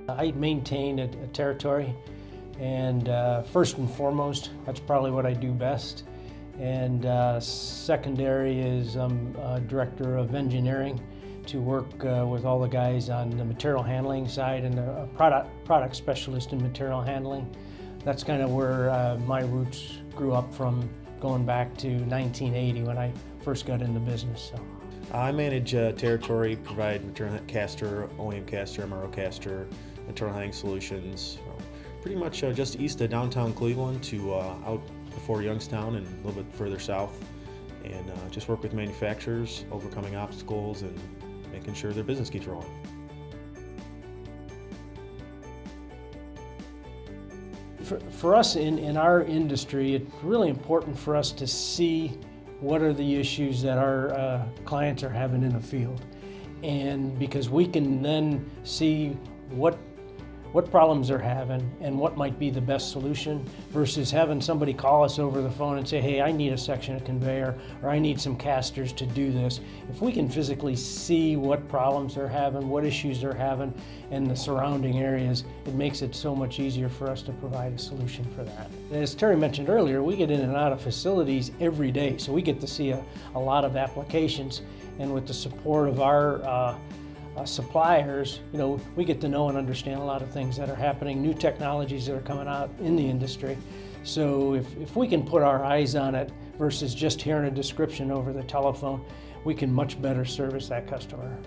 I maintain a territory, and first and foremost, that's probably what I do best. And secondary is I'm director of engineering to work with all the guys on the material handling side, and a product specialist in material handling. That's kind of where my roots grew up from, going back to 1980 when I first got into business. So. I manage territory, provide material caster, OEM caster, MRO caster, material handling solutions, pretty much just east of downtown Cleveland to out before Youngstown and a little bit further south, and just work with manufacturers, overcoming obstacles and making sure their business keeps rolling. For us in our industry, it's really important for us to see what are the issues that our clients are having in the field, and because we can then see what problems they're having and what might be the best solution, versus having somebody call us over the phone and say, hey, I need a section of conveyor, or I need some casters to do this. If we can physically see what problems they're having, what issues they're having in the surrounding areas, it makes it so much easier for us to provide a solution for that. As Terry mentioned earlier, we get in and out of facilities every day, so we get to see a lot of applications, and with the support of our suppliers, we get to know and understand a lot of things that are happening, new technologies that are coming out in the industry. So if we can put our eyes on it versus just hearing a description over the telephone, we can much better service that customer.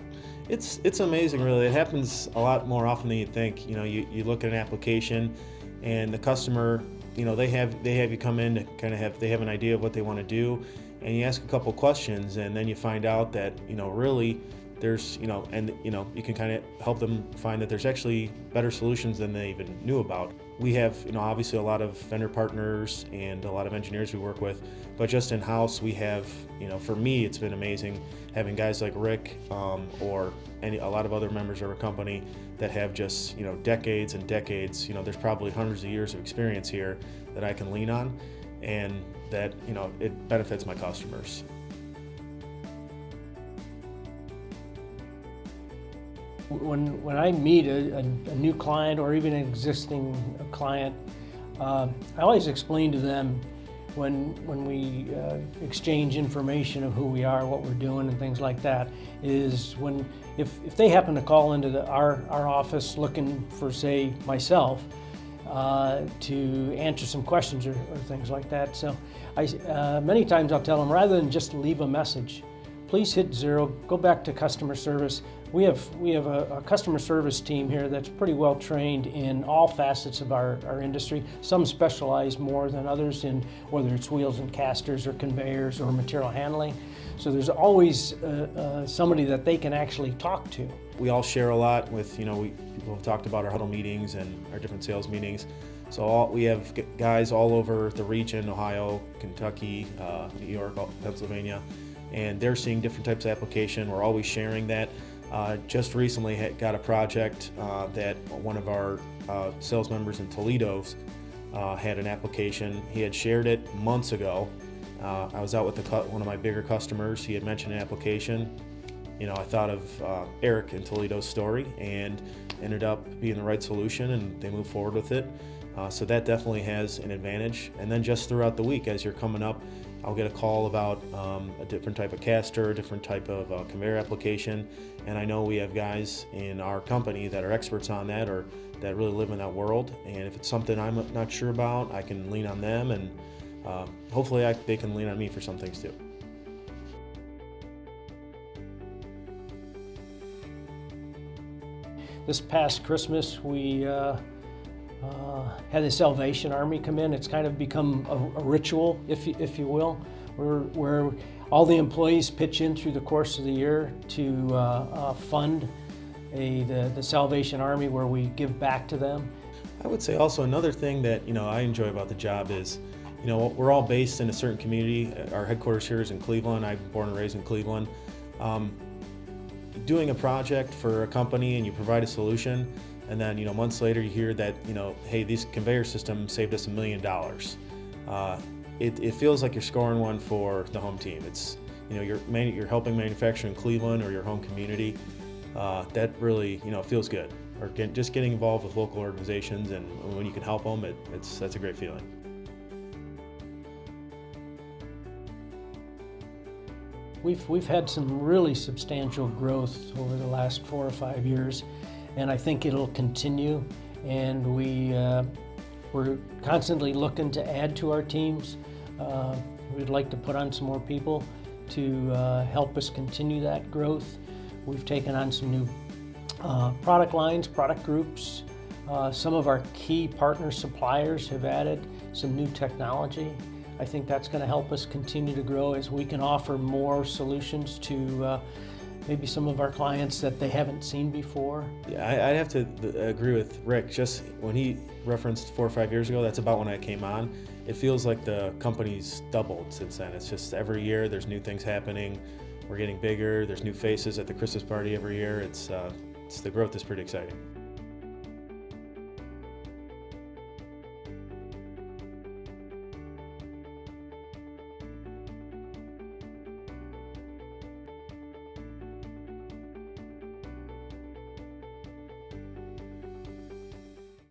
It's amazing, really. It happens a lot more often than you think. You look at an application, and the customer, they have you come in to kind of they have an idea of what they want to do, and you ask a couple questions, and then you find out that really there's, you can kind of help them find that there's actually better solutions than they even knew about. We have, obviously a lot of vendor partners and a lot of engineers we work with, but just in-house we have, for me it's been amazing having guys like Rick or a lot of other members of our company that have just, decades and decades, there's probably hundreds of years of experience here that I can lean on, and that, it benefits my customers. When I meet a new client or even an existing client, I always explain to them when we exchange information of who we are, what we're doing, and things like that, is if they happen to call into our office looking for, say, myself, to answer some questions or things like that. So many times I'll tell them, rather than just leave a message, please hit 0, go back to customer service. We have a customer service team here that's pretty well trained in all facets of our industry. Some specialize more than others in whether it's wheels and casters or conveyors or material handling. So there's always somebody that they can actually talk to. We all share a lot with, people have talked about our huddle meetings and our different sales meetings. So we have guys all over the region, Ohio, Kentucky, New York, Pennsylvania, and they're seeing different types of application. We're always sharing that. Just recently got a project that one of our sales members in Toledo had an application. He had shared it months ago. I was out with one of my bigger customers. He had mentioned an application. I thought of Eric in Toledo's story, and ended up being the right solution, and they moved forward with it. So that definitely has an advantage. And then just throughout the week, as you're coming up, I'll get a call about a different type of caster, a different type of conveyor application, and I know we have guys in our company that are experts on that, or that really live in that world, and if it's something I'm not sure about, I can lean on them, and hopefully they can lean on me for some things too. This past Christmas, we had the Salvation Army come in. It's kind of become a ritual, if you will, where all the employees pitch in through the course of the year to fund the Salvation Army, where we give back to them. I would say also another thing that I enjoy about the job is, we're all based in a certain community. Our headquarters here is in Cleveland. I'm born and raised in Cleveland. Doing a project for a company and you provide a solution, and then months later you hear that hey, this conveyor system saved us $1 million. It feels like you're scoring one for the home team. It's you're helping manufacture in Cleveland or your home community. That really feels good. just getting involved with local organizations, and when you can help them, that's a great feeling. We've had some really substantial growth over the last 4 or 5 years, and I think it'll continue. And we're constantly looking to add to our teams. We'd like to put on some more people to help us continue that growth. We've taken on some new product lines, product groups. Some of our key partner suppliers have added some new technology. I think that's going to help us continue to grow as we can offer more solutions to maybe some of our clients that they haven't seen before. Yeah, I'd have to agree with Rick. Just when he referenced 4 or 5 years ago, that's about when I came on. It feels like the company's doubled since then. It's just every year there's new things happening. We're getting bigger. There's new faces at the Christmas party every year. The growth is pretty exciting.